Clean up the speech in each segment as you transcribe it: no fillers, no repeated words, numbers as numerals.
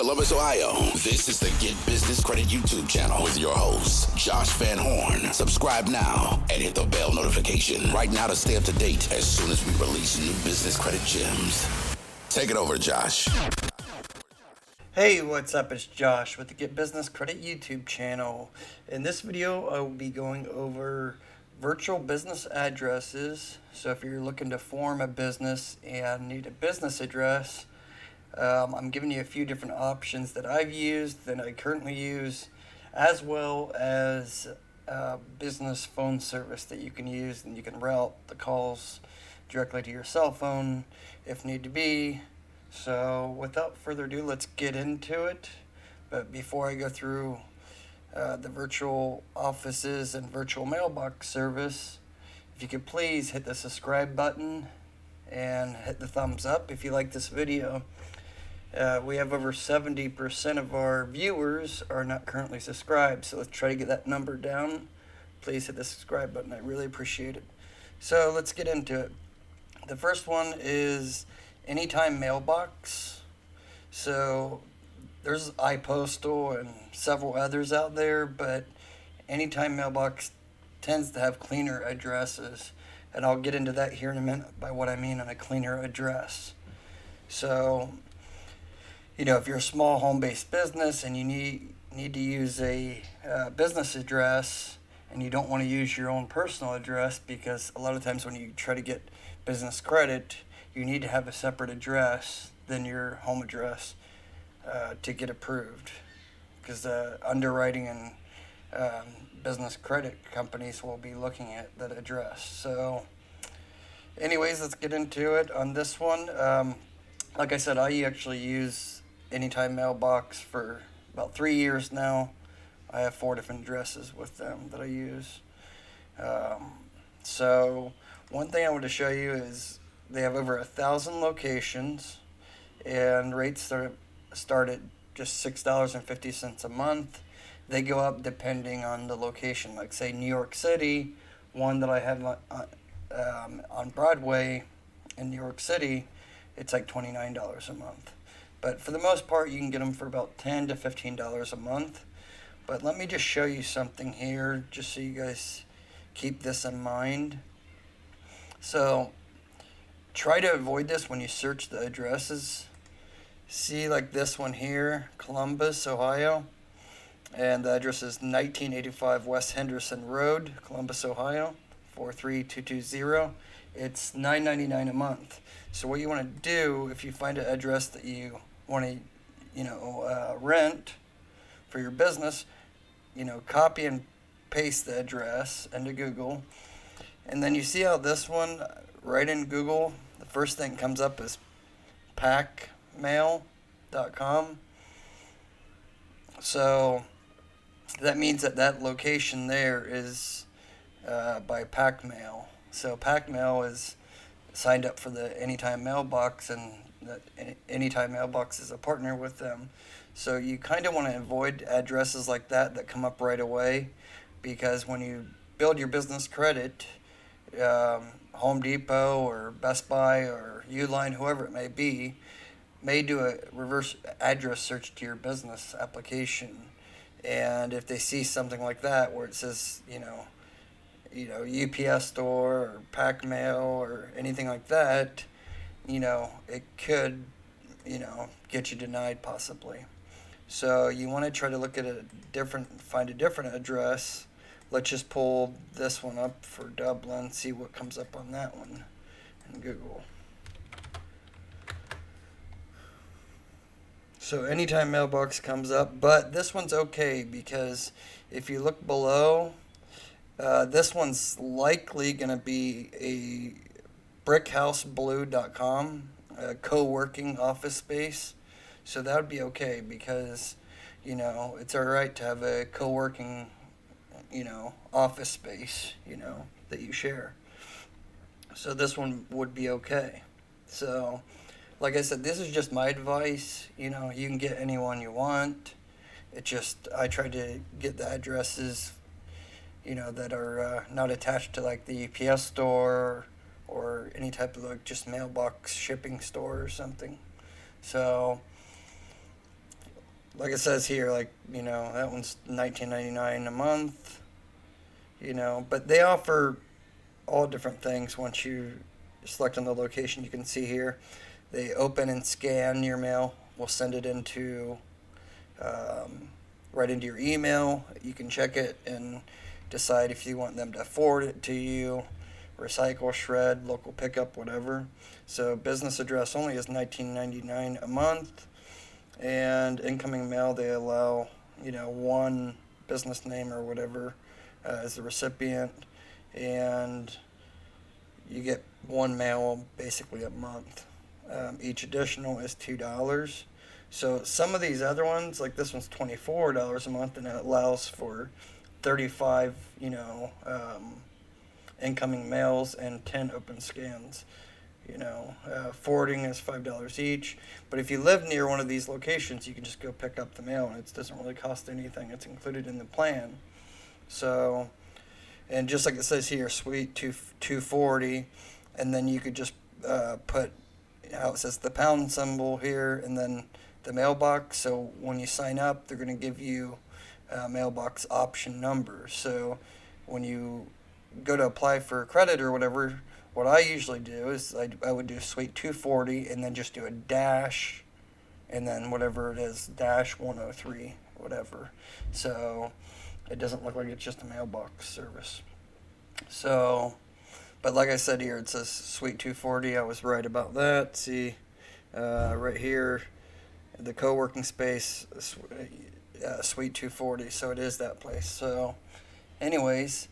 Columbus, Ohio. This is the Get Business Credit YouTube channel with your host, Josh Van Horn. Subscribe now and hit the bell notification right now to stay up to date as soon as we release new business credit gems. Take it over, Josh. Hey, what's up? It's Josh with the Get Business Credit YouTube channel. In this video, I will be going over virtual business addresses. So if you're looking to form a business and need a business address, I'm giving you a few different options that I've used, that I currently use, as well as a business phone service that you can use, and you can route the calls directly to your cell phone if need to be. So without further ado, let's get into it. But before I go through the virtual offices and virtual mailbox service, if you could please hit the subscribe button and hit the thumbs up if you like this video. We have over 70% of our viewers are not currently subscribed, so let's try to get that number down. Please hit the subscribe button. I really appreciate it. So let's get into it. The first one is Anytime Mailbox. So there's iPostal and several others out there, but Anytime Mailbox tends to have cleaner addresses, and I'll get into that here in a minute by what I mean on a cleaner address. So, if you're a small home-based business and you need to use a business address, and you don't want to use your own personal address, because a lot of times when you try to get business credit, you need to have a separate address than your home address to get approved, because underwriting and business credit companies will be looking at that address. So anyways, let's get into it on this one. Like I said, I actually use Anytime Mailbox for about 3 years now. I have 4 different addresses with them that I use. So one thing I want to show you is they have over 1,000 locations, and rates start at just $6.50 a month. They go up depending on the location. Like say New York City, one that I have on Broadway in New York City, it's like $29 a month. But for the most part, you can get them for about $10 to $15 a month. But let me just show you something here, just so you guys keep this in mind. So try to avoid this when you search the addresses. See, like this one here, Columbus, Ohio. And the address is 1985 West Henderson Road, Columbus, Ohio, 43220. It's $9.99 a month. So what you want to do, if you find an address that you want to, rent for your business, copy and paste the address into Google. And then you see how this one, right in Google, the first thing that comes up is packmail.com. So that means that location there is by Packmail. So Packmail is signed up for the Anytime Mailbox, and that Anytime Mailbox is a partner with them. So you kind of want to avoid addresses like that come up right away, because when you build your business credit, Home Depot or Best Buy or Uline, whoever it may do a reverse address search to your business application. And if they see something like that where it says, UPS store or Pack Mail or anything like that, it could, get you denied possibly. So you want to try to look at find a different address. Let's just pull this one up for Dublin, see what comes up on that one in Google. So Anytime Mailbox comes up, but this one's okay, because if you look below, this one's likely going to be a brickhouseblue.com, a co-working office space. So that would be okay, because, it's all right to have a co-working, office space, that you share. So this one would be okay. So like I said, this is just my advice. You can get anyone you want. I try to get the addresses, that are not attached to like the UPS store or any type of like just mailbox shipping store or something. So like it says here, like, that one's $19.99 a month, but they offer all different things. Once you select on the location, you can see here, they open and scan your mail. We'll send it into right into your email. You can check it and decide if you want them to forward it to you, recycle, shred, local pickup, whatever. So business address only is $19.99 a month, and incoming mail they allow one business name or whatever as the recipient, and you get one mail basically a month. Each additional is $2. So some of these other ones, like this one's $24 a month, and it allows for 35, incoming mails and 10 open scans. Forwarding is $5 each. But if you live near one of these locations, you can just go pick up the mail, and it doesn't really cost anything. It's included in the plan. So, and just like it says here, Suite 240, and then you could just put how it says the pound symbol here, and then the mailbox. So when you sign up, they're going to give you a mailbox option number. So when you go to apply for credit or whatever, what I usually do is I would do Suite 240 and then just do a dash, and then whatever it is, dash 103, whatever. So it doesn't look like it's just a mailbox service. So, but like I said here, it says Suite 240. I was right about that. See, right here, the co-working space, Suite 240. So it is that place. So, anyways,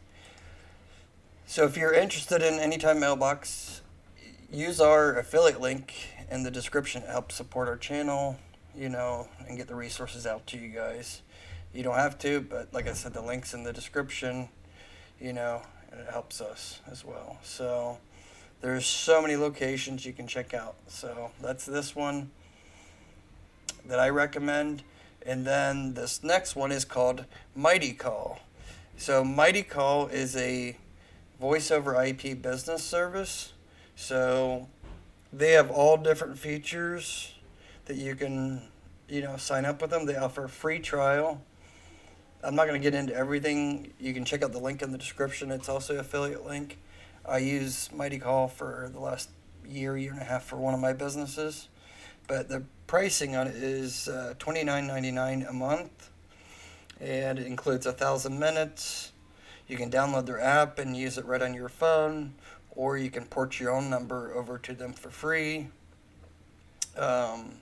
so if you're interested in Anytime Mailbox, use our affiliate link in the description. It helps support our channel, and get the resources out to you guys. You don't have to, but like I said, the link's in the description, and it helps us as well. So there's so many locations you can check out. So that's this one that I recommend. And then this next one is called Mighty Call. So Mighty Call is a voice over IP business service. So they have all different features that you can, sign up with them. They offer a free trial. I'm not going to get into everything. You can check out the link in the description. It's also an affiliate link. I use Mighty Call for the last year and a half for one of my businesses. But the pricing on it is $29.99 a month, and it includes 1,000 minutes. You can download their app and use it right on your phone, or you can port your own number over to them for free. And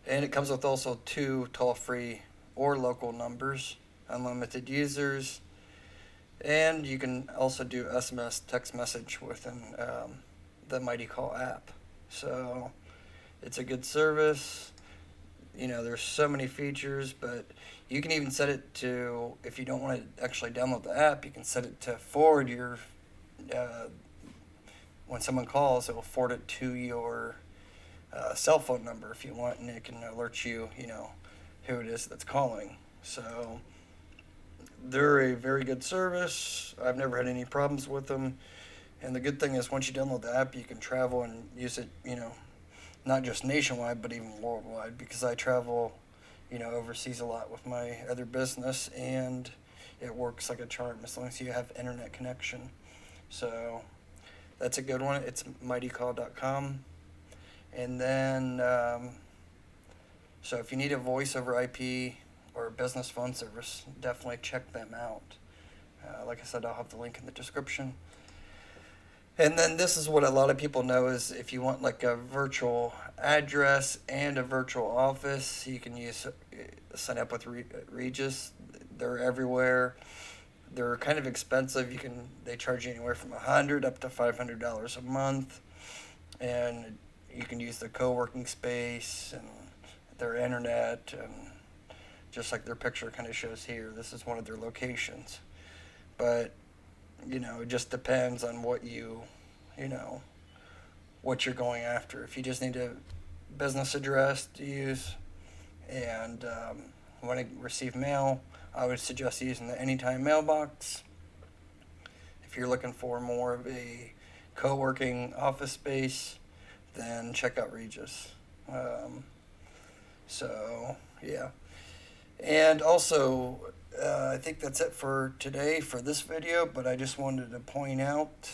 it comes with also 2 toll-free or local numbers, unlimited users, and you can also do SMS text message within the Mighty Call app. So it's a good service. There's so many features, but you can even set it to, if you don't want to actually download the app, you can set it to forward your, when someone calls, it will forward it to your cell phone number if you want, and it can alert you, who it is that's calling. So they're a very good service. I've never had any problems with them. And the good thing is once you download the app, you can travel and use it, not just nationwide, but even worldwide, because I travel, overseas a lot with my other business, and it works like a charm as long as you have internet connection. So that's a good one. It's mightycall.com. And then, so if you need a voice over IP or a business phone service, definitely check them out. Like I said, I'll have the link in the description. And then this is what a lot of people know is if you want like a virtual address and a virtual office, you can sign up with Regis. They're everywhere. They're kind of expensive. They charge you anywhere from $100 up to $500 a month, and you can use the co-working space and their internet, and just like their picture kind of shows here, this is one of their locations. But it just depends on what what you're going after. If you just need a business address to use and want to receive mail, I would suggest using the Anytime Mailbox. If you're looking for more of a co-working office space, then check out Regis. So, yeah. And also, I think that's it for today for this video, but I just wanted to point out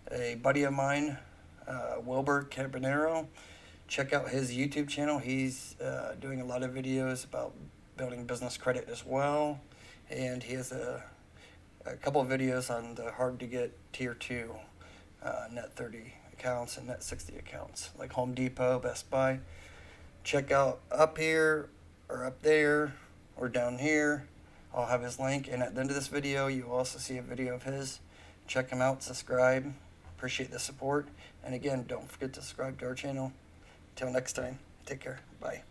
a buddy of mine, Wilbur Cabanero. Check out his YouTube channel. He's doing a lot of videos about building business credit as well. And he has a couple of videos on the hard to get tier 2 net 30 accounts and net 60 accounts, like Home Depot, Best Buy. Check out up here or up there or down here. I'll have his link, and at the end of this video you'll also see a video of his. Check him out, subscribe. Appreciate the support, and again, don't forget to subscribe to our channel. Till next time, take care. Bye.